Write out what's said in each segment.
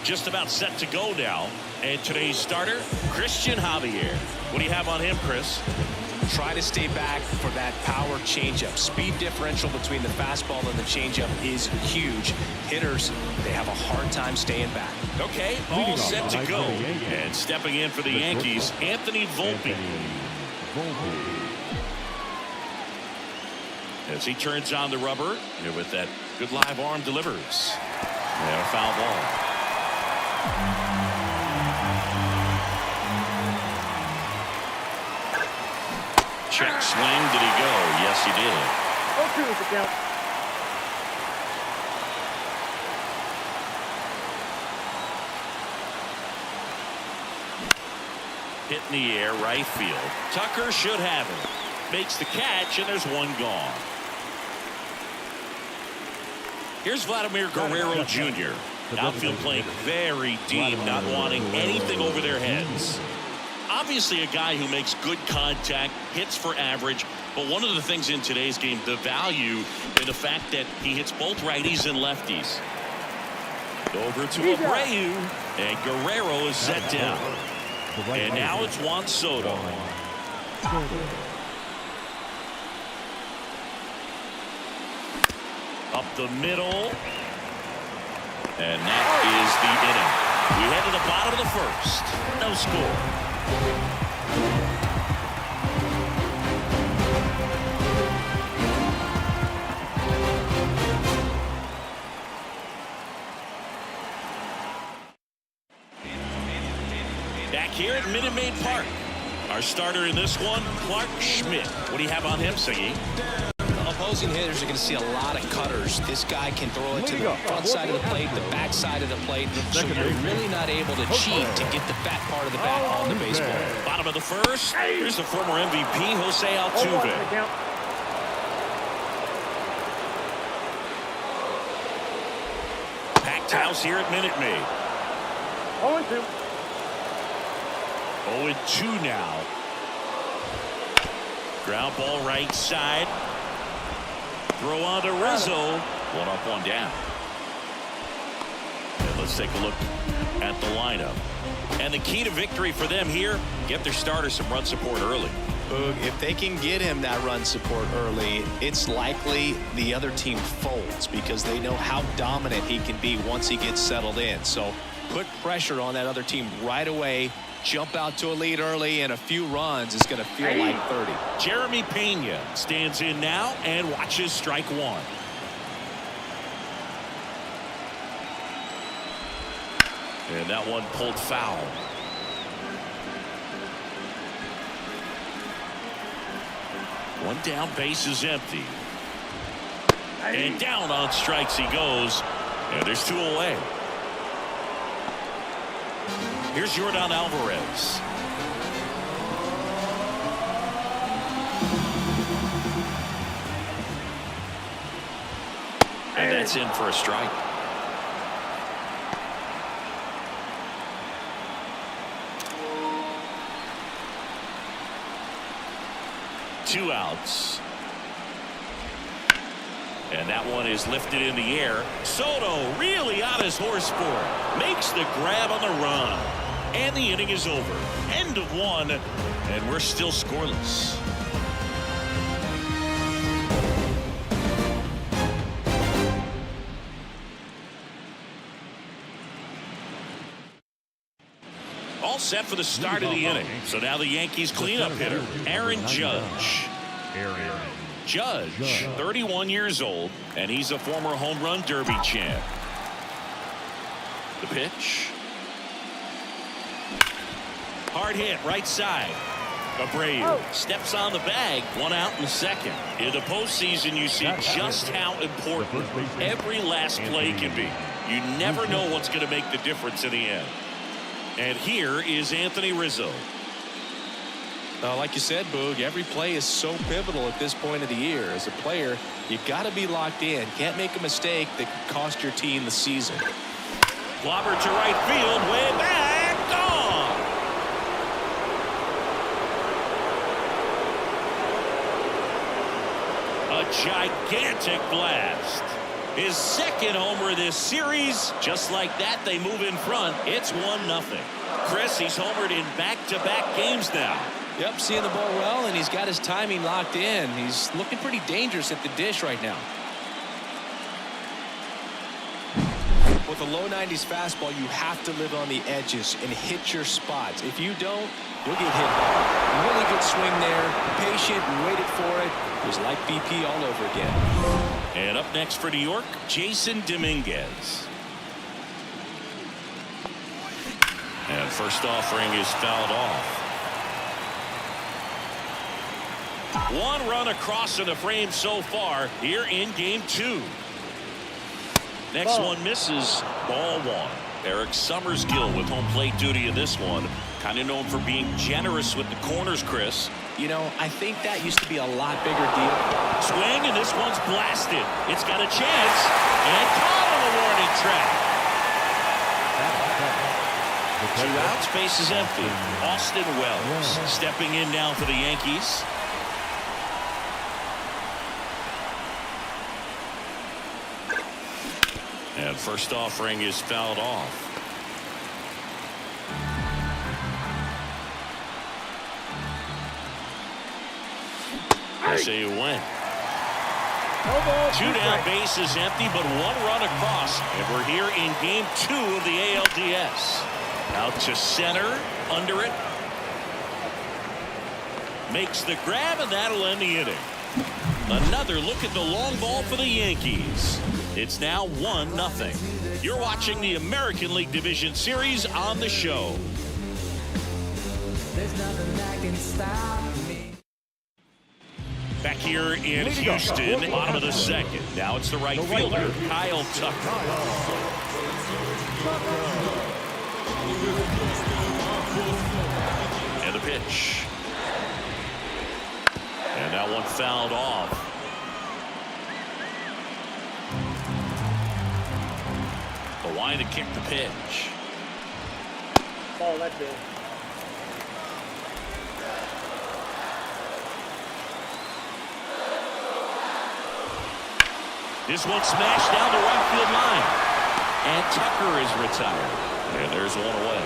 just about set to go now. And today's starter, Christian Javier. What do you have on him, Chris? Try to stay back for that power changeup. Speed differential between the fastball and the changeup is huge. Hitters, they have a hard time staying back. Okay, all set to go. And stepping in for the Yankees, Anthony Volpe. As he turns on the rubber, and with that good live arm delivers. And a foul ball. Check swing. Did he go? Yes, he did. 0-2 is the count. Hit in the air, right field. Tucker should have it. Makes the catch, and there's one gone. Here's Vladimir Guerrero Jr. Outfield playing very deep, not wanting anything over their heads. Obviously a guy who makes good contact, hits for average, but one of the things in today's game, the value in the fact that he hits both righties and lefties. Over to Abreu, and Guerrero is set down. And now it's Juan Soto. Up the middle. And that is the inning. We head to the bottom of the first. No score. Back here at Minute Maid Park. Our starter in this one, Clark Schmidt. What do you have on him, Siggy? Opposing hitters are going to see a lot of cutters. This guy can throw it to the front side of the plate, the back side of the plate, so you're really not able to cheat to get the fat part of the bat on the baseball. Bottom of the first. Here's the former MVP, Jose Altuve. Packed house here at Minute Maid. 0-2. 0-2 now. Ground ball right side. Throw on to Rizzo. One up, one down. And let's take a look at the lineup. And the key to victory for them here, get their starter some run support early. Boog, if they can get him that run support early, it's likely the other team folds because they know how dominant he can be once he gets settled in. So put pressure on that other team right away. Jump out to a lead early, and a few runs is going to feel like 30. Jeremy Pena stands in now and watches strike one. And that one pulled foul. One down, base is empty. And down on strikes he goes. And there's two away. Here's Yordan Alvarez. And that's in for a strike. Two outs. And that one is lifted in the air. Soto really on his horse for it. Makes the grab on the run. And the inning is over. End of one. And we're still scoreless. All set for the start of the inning. So now the Yankees cleanup hitter, Aaron Judge. Judge, 31 years old, and he's a former home run derby champ. The pitch. Hard hit, right side. Abreu steps on the bag, one out in second. In the postseason, you see just how important every last play can be. You never know what's going to make the difference in the end. And here is Anthony Rizzo. Like you said, Boog, every play is so pivotal at this point of the year. As a player, you got to be locked in. Can't make a mistake that could cost your team the season. Clobber to right field, way back, gone. A gigantic blast. His second homer this series. Just like that, they move in front. It's 1-0. Chris, he's homered in back-to-back games now. Yep, seeing the ball well, and he's got his timing locked in. He's looking pretty dangerous at the dish right now. With a low 90s fastball, you have to live on the edges and hit your spots. If you don't, you'll get hit hard. Really good swing there. Patient and waited for it. It was like BP all over again. And up next for New York, Jason Dominguez. And first offering is fouled off. One run across in the frame so far here in game 2. Next one misses. Ball 1. Eric Summersgill with home plate duty in this one. Kind of known for being generous with the corners, Chris. You know, I think that used to be a lot bigger deal. Swing, and this one's blasted. It's got a chance. And caught on the warning track. 2 outs, base is empty. Austin Wells stepping in now for the Yankees. And first offering is fouled off. I say you win. 2 down, base is empty, but 1 run across. And we're here in game 2 of the ALDS. Out to center, under it. Makes the grab, and that'll end the inning. Another look at the long ball for the Yankees. It's now 1-0. You're watching the American League Division Series on the show. There's nothing that can stop me. Back here in Houston, bottom of the second. Now it's the right fielder, Kyle Tucker. And the pitch. And that one fouled off. The line to kick the pitch. Ball, that's it. This one smashed down the right field line. And Tucker is retired. And there's one away.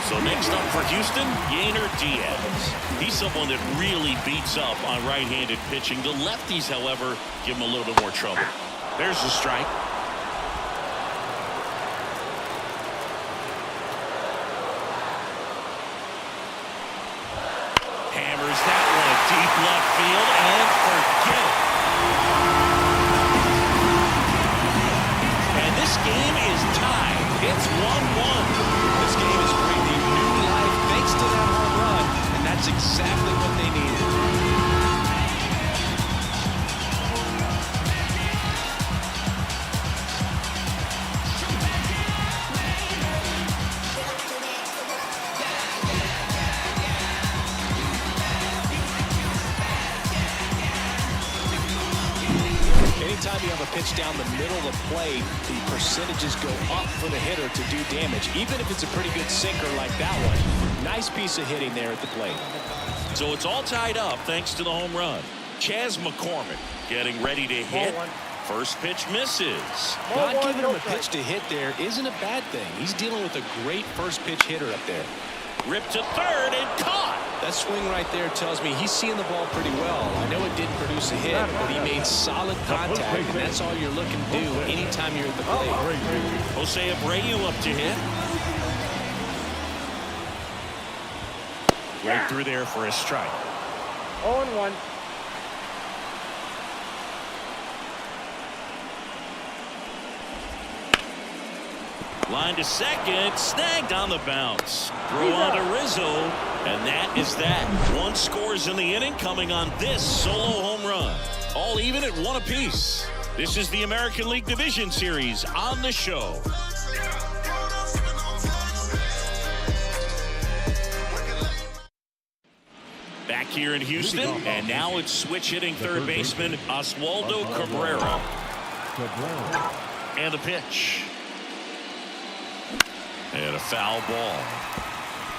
So next up for Houston, Yainer Diaz. He's someone that really beats up on right-handed pitching. The lefties, however, give him a little bit more trouble. There's the strike. Hammers that one deep left field and forget it. And this game is tied. It's 1-1. This game is breathing new life thanks to that home run, and that's exactly what they needed. Anytime you have a pitch down the middle of the plate, the percentages go up for the hitter to do damage, even if it's a pretty good sinker like that one. Nice piece of hitting there at the plate. So it's all tied up thanks to the home run. Chas McCormick getting ready to hit. First pitch misses. Not giving him a pitch to hit there isn't a bad thing. He's dealing with a great first pitch hitter up there. Ripped to third and caught. That swing right there tells me he's seeing the ball pretty well. I know it didn't produce a hit, but he made solid contact, and that's all you're looking to do anytime you're at the plate. Jose Abreu up to hit. Right through there for a strike. 0-1. Line to second, snagged on the bounce. Through on to Rizzo, and that is that. 1 scores in the inning, coming on this solo home run. All even at 1 apiece. This is the American League Division Series on the show. Back here in Houston, and now it's switch hitting third baseman Oswaldo Cabrera. And the pitch. And a foul ball.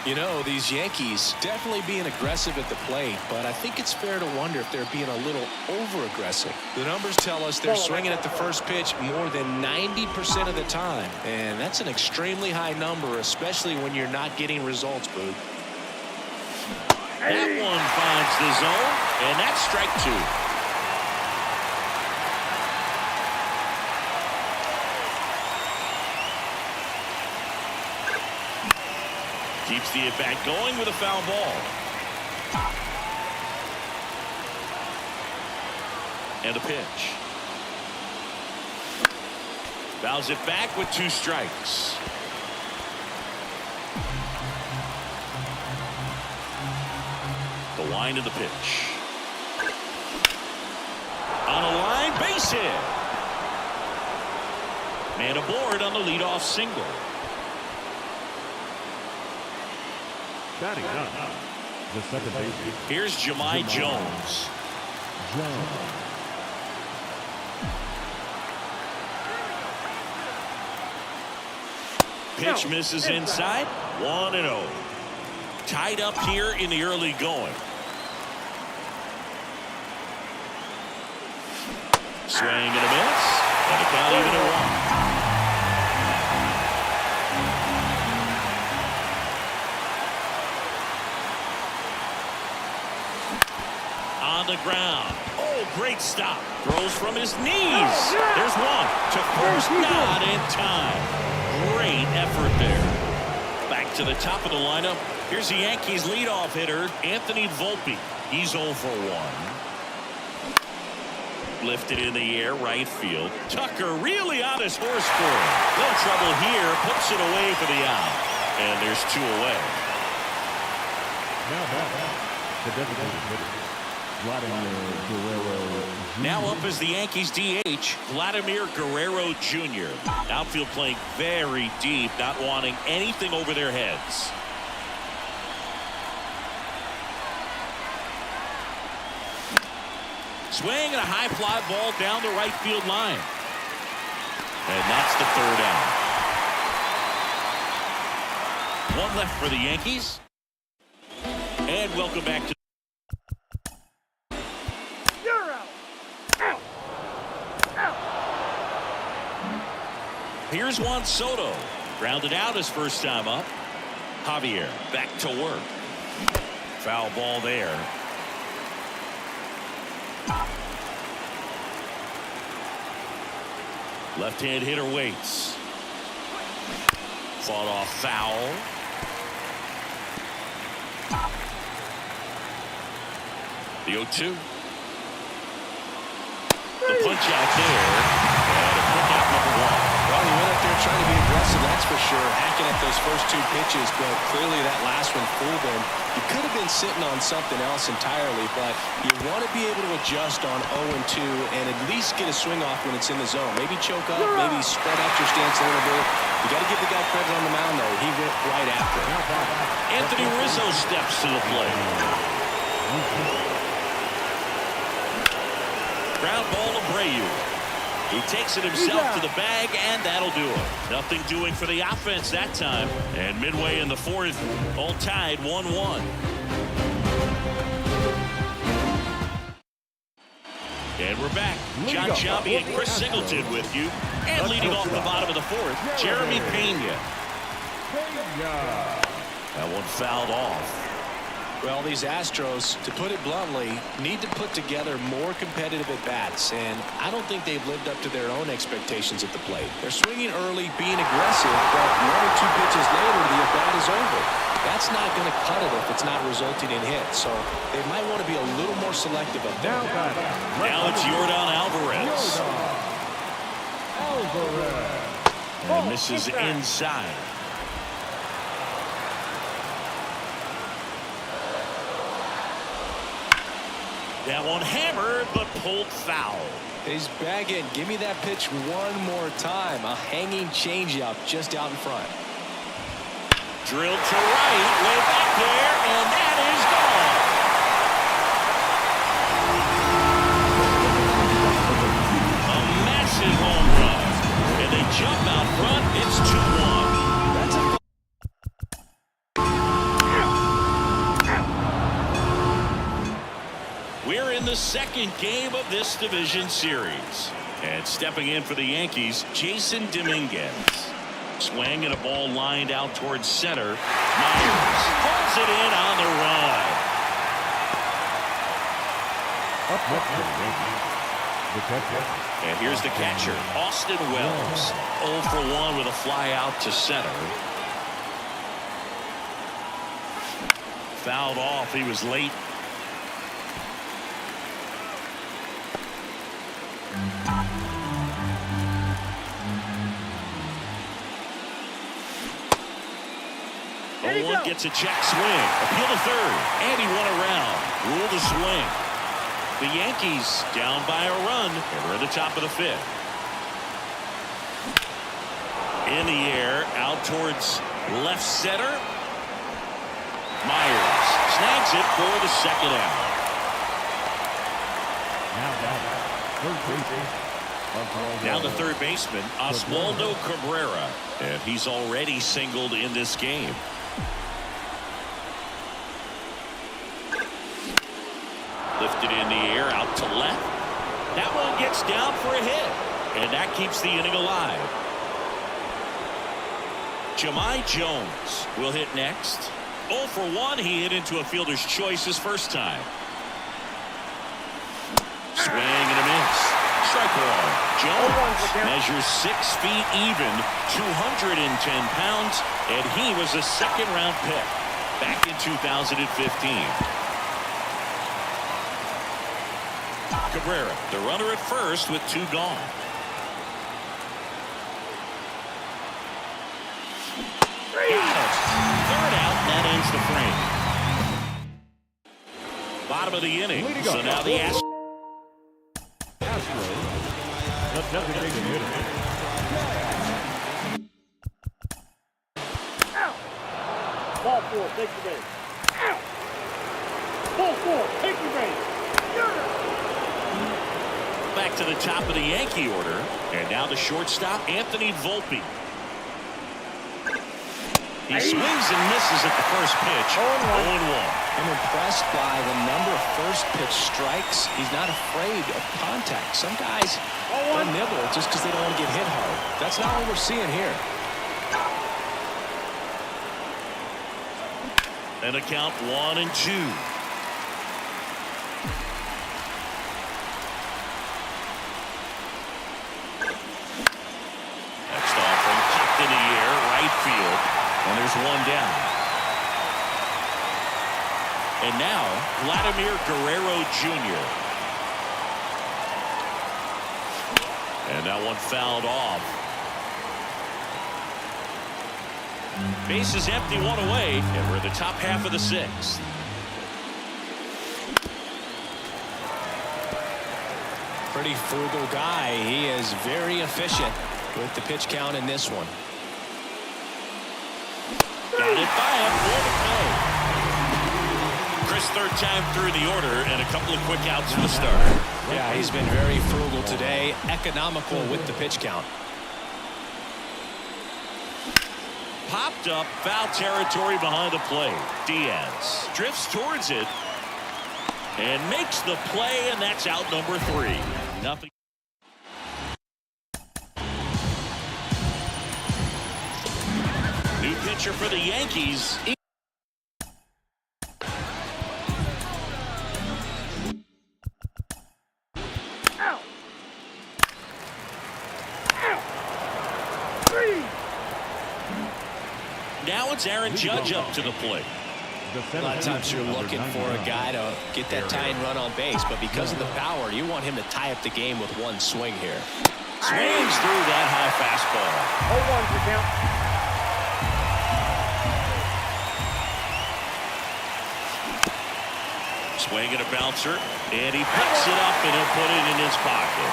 You know, these Yankees definitely being aggressive at the plate, but I think it's fair to wonder if they're being a little over-aggressive. The numbers tell us they're swinging at the first pitch more than 90% of the time, and that's an extremely high number, especially when you're not getting results, Boog. That one finds the zone, and that's strike two. Keeps the at-bat going with a foul ball. And a pitch. Fouls it back with 2 strikes. The line of the pitch. On a line, base hit. Man aboard on the leadoff single. Batting up, the second baseman. Here's Jahmai Jones. Pitch misses inside. 1-0. Tied up here in the early going. Swing and a miss. And a count even at 1. On the ground. Oh, great stop. Throws from his knees. There's one. To first, not in time. Great effort there. Back to the top of the lineup. Here's the Yankees leadoff hitter, Anthony Volpe. He's 0 for 1. Lifted in the air, right field. Tucker really on his horse for it. No trouble here. Puts it away for the out. And there's 2 away. Now back. The designated hitter. Now up is the Yankees DH, Vladimir Guerrero Jr. Outfield playing very deep, not wanting anything over their heads. Swing and a high fly ball down the right field line. And that's the 3rd out. 1 left for the Yankees. And welcome back to Here's Juan Soto. Grounded out his first time up. Javier back to work. Foul ball there. Left-hand hitter waits. Fought off foul. The 0-2. The punch out there. And a quick out number 1. Well, he went up there trying to be aggressive, that's for sure. Hacking at those first 2 pitches, but clearly that last one fooled him. You could have been sitting on something else entirely, but you want to be able to adjust on 0-2 and at least get a swing off when it's in the zone. Maybe choke up, maybe spread out your stance a little bit. You got to give the guy credit on the mound, though. He went right after it. Anthony Rizzo steps to the plate. Ground ball to Abreu. He takes it himself to the bag, and that'll do it. Nothing doing for the offense that time. And midway in the 4th, all tied 1-1. And we're back. John Shelby and Chris Singleton with you. And leading off the bottom of the 4th, Jeremy Pena. That one fouled off. Well, these Astros, to put it bluntly, need to put together more competitive at-bats, and I don't think they've lived up to their own expectations at the plate. They're swinging early, being aggressive, but 1 or 2 pitches later, the at-bat is over. That's not going to cut it if it's not resulting in hits, so they might want to be a little more selective up there. Now it's Yordan Alvarez. And misses inside. That one hammered, but pulled foul. He's bagging. Give me that pitch one more time. A hanging changeup just out in front. Drilled to right, way back there, and that is gone. A massive home run. And they jump out front. It's 2-1. We're in the second game of this division series. And stepping in for the Yankees, Jason Dominguez. Swing and a ball lined out towards center. Myers pulls it in on the run. Up next for the Yankees, the catcher. And here's the catcher, Austin Wells. 0 for 1 with a fly out to center. Fouled off. He was late. One gets a check swing. Appeal to third. And he won around. Rule the swing. The Yankees down by a run. And we're at the top of the 5th. In the air. Out towards left center. Myers snags it for the second out. Now the third baseman, Oswaldo Cabrera. And he's already singled in this game. Lifted in the air, out to left. That one gets down for a hit. And that keeps the inning alive. Jahmai Jones will hit next. 0 for 1. He hit into a fielder's choice his first time. Swing and a miss. Strike one. Jones measures 6 feet even, 210 pounds, and he was a second-round pick back in 2015. Cabrera, the runner at first with 2 gone. Got it. Third out, and that ends the frame. Bottom of the inning. So now the Astros. The designated hitter. Ball 4, take the base. Ball 4, take the base. Back to the top of the Yankee order. And now the shortstop, Anthony Volpe. He swings and misses at the first pitch. 0-1. I'm impressed by the number of first pitch strikes. He's not afraid of contact. Some guys will nibble just because they don't want to get hit hard. That's not what we're seeing here. And a count 1-2. Next offering popped in the air, right field. And there's one down. And now, Vladimir Guerrero Jr. And that one fouled off. Base is empty, 1 away, and we're in the top half of the 6th. Pretty frugal guy. He is very efficient with the pitch count in this one. Got it by him. 4 to play. Chris, third time through the order, and a couple of quick outs for the starter. Yeah, he's been very frugal today. Economical with the pitch count. Popped up, foul territory behind the plate. Diaz drifts towards it and makes the play, and that's out number 3. Nothing. New pitcher for the Yankees. Now it's Aaron Judge up to the plate. A lot of times you're looking for a guy to get that tying run on base, but because of the power, you want him to tie up the game with one swing here. Swings through that high fastball. 0-1 for count. Swing and a bouncer, and he picks it up and he'll put it in his pocket.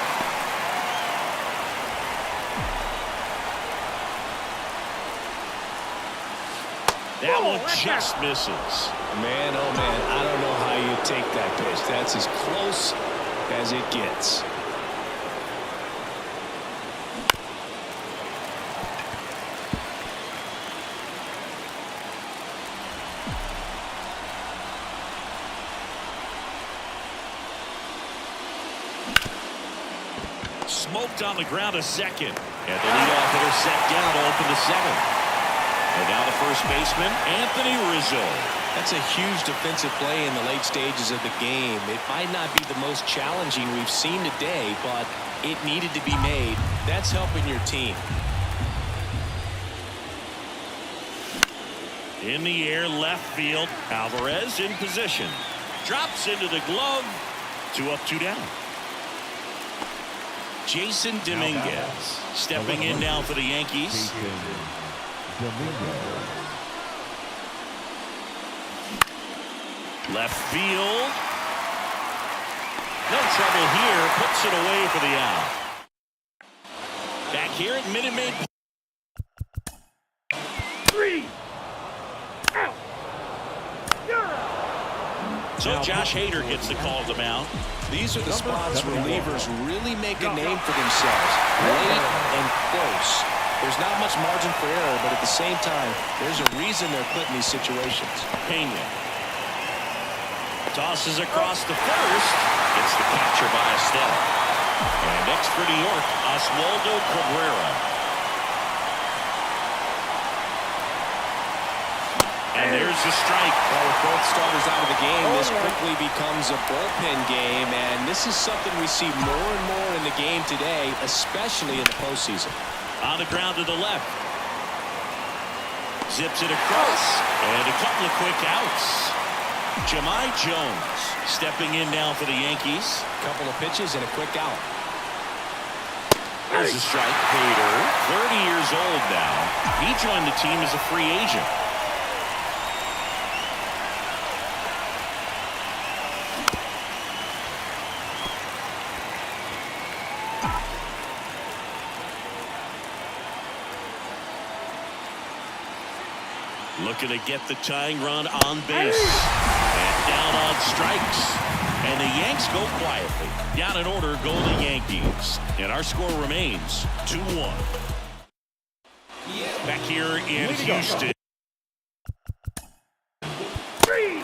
That one just misses. Man, oh man, I don't know how you take that pitch. That's as close as it gets. smoked on the ground to second. And the leadoff hitter set down to open the seventh. And now the first baseman, Anthony Rizzo. That's a huge defensive play in the late stages of the game. It might not be the most challenging we've seen today, but it needed to be made. That's helping your team. In the air, left field. Alvarez in position. Drops into the glove. 2 up, 2 down. Jason Dominguez stepping in now for the Yankees. Left field. No trouble here. Puts it away for the out. Back here at Minute Maid. 3 out. So Josh Hader gets the call to the mound. These are the spots relievers really make a name for themselves. Late and close. There's not much margin for error, but at the same time, there's a reason they're put in these situations. Pena tosses across the first. Gets the catcher by a step. And next for New York, Oswaldo Cabrera. And there's the strike. Well, with both starters out of the game, this quickly becomes a bullpen game, and this is something we see more and more in the game today, especially in the postseason. On the ground to the left. Zips it across, and a couple of quick outs. Jahmai Jones stepping in now for the Yankees. Couple of pitches and a quick out. There's a strike. Hader, 30 years old now. He joined the team as a free agent. Looking to get the tying run on base. And down on strikes. And the Yanks go quietly. Down in order go the Yankees. And our score remains 2-1. Back here in Houston. 3.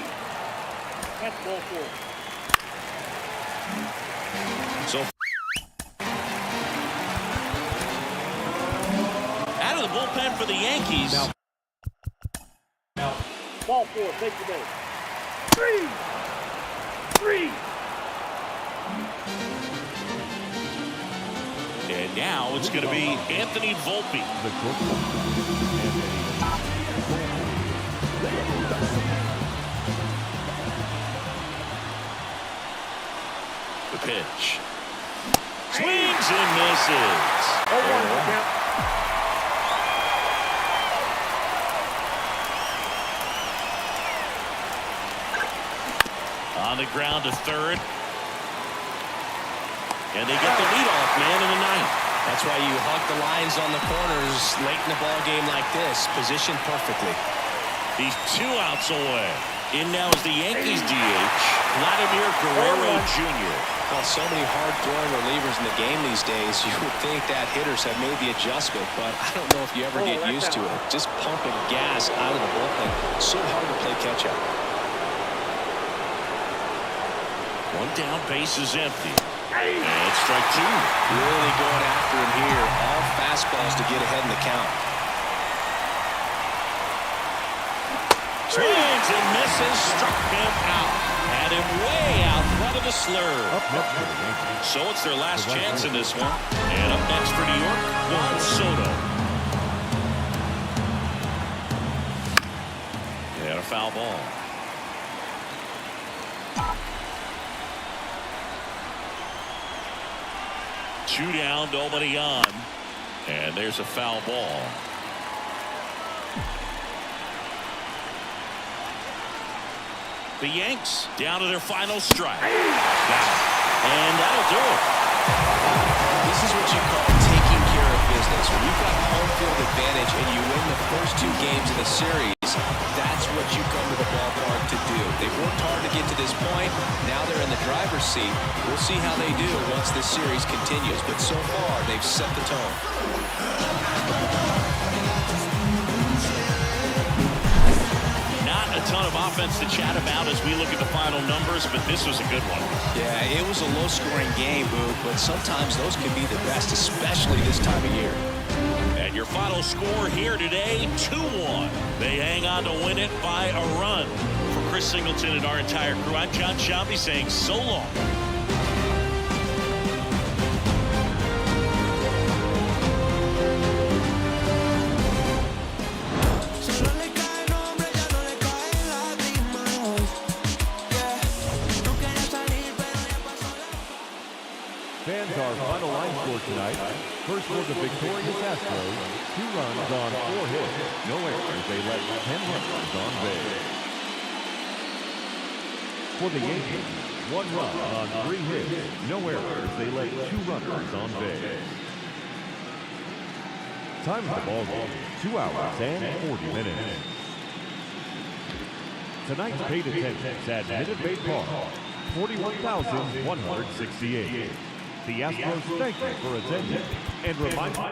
That's ball 4. So out of the bullpen for the Yankees. Ball 4. Take the base. 3. And now it's going to be Anthony Volpe. The pitch. Swings and misses. 0-1 count. On the ground to third. And they get the leadoff man in the ninth. That's why you hug the lines on the corners late in a ball game like this. Positioned perfectly. He's 2 outs away. In now is the Yankees DH, Vladimir Guerrero Jr. Well, so many hard-throwing relievers in the game these days, you would think that hitters have made the adjustment, but I don't know if you ever get used to it. Just pumping gas out of the bullpen. So hard to play catch-up. 1 down, base is empty. And strike 2. Really going after him here. All fastballs to get ahead in the count. Swings and misses. Struck him out. Had him way out front of the slur. So it's their last chance in this one. And up next for New York, Juan Soto. And a foul ball. Two down, nobody on. And there's a foul ball. The Yanks down to their final strike. And that'll do it. This is what you call taking care of business. When you've got home field advantage and you win the first 2 games of the series, that's what you come to the ballpark to do. They've worked hard to get to this point. Now they're in the driver's seat. We'll see how they do once this series continues. But so far, they've set the tone. Not a ton of offense offense to chat about as we look at the final numbers, but this was a good one. Yeah, it was a low-scoring game, Boog, but sometimes those can be the best, especially this time of year. And your final score here today, 2-1. They hang on to win it by a run. For Chris Singleton and our entire crew, I'm John Shelby saying so long. Fans, our final line score tonight. First for the victorious Astros, 2 runs on 4 hits, no errors. They let 10 runners on base. For the Yankees, 1 run on 3 hits, no errors. They let 2 runners on base. Time of the ball game, 2 hours and 40 minutes. Tonight's paid attendance at Minute Maid Park, 41,168. The Astros thank you for attending and remind you.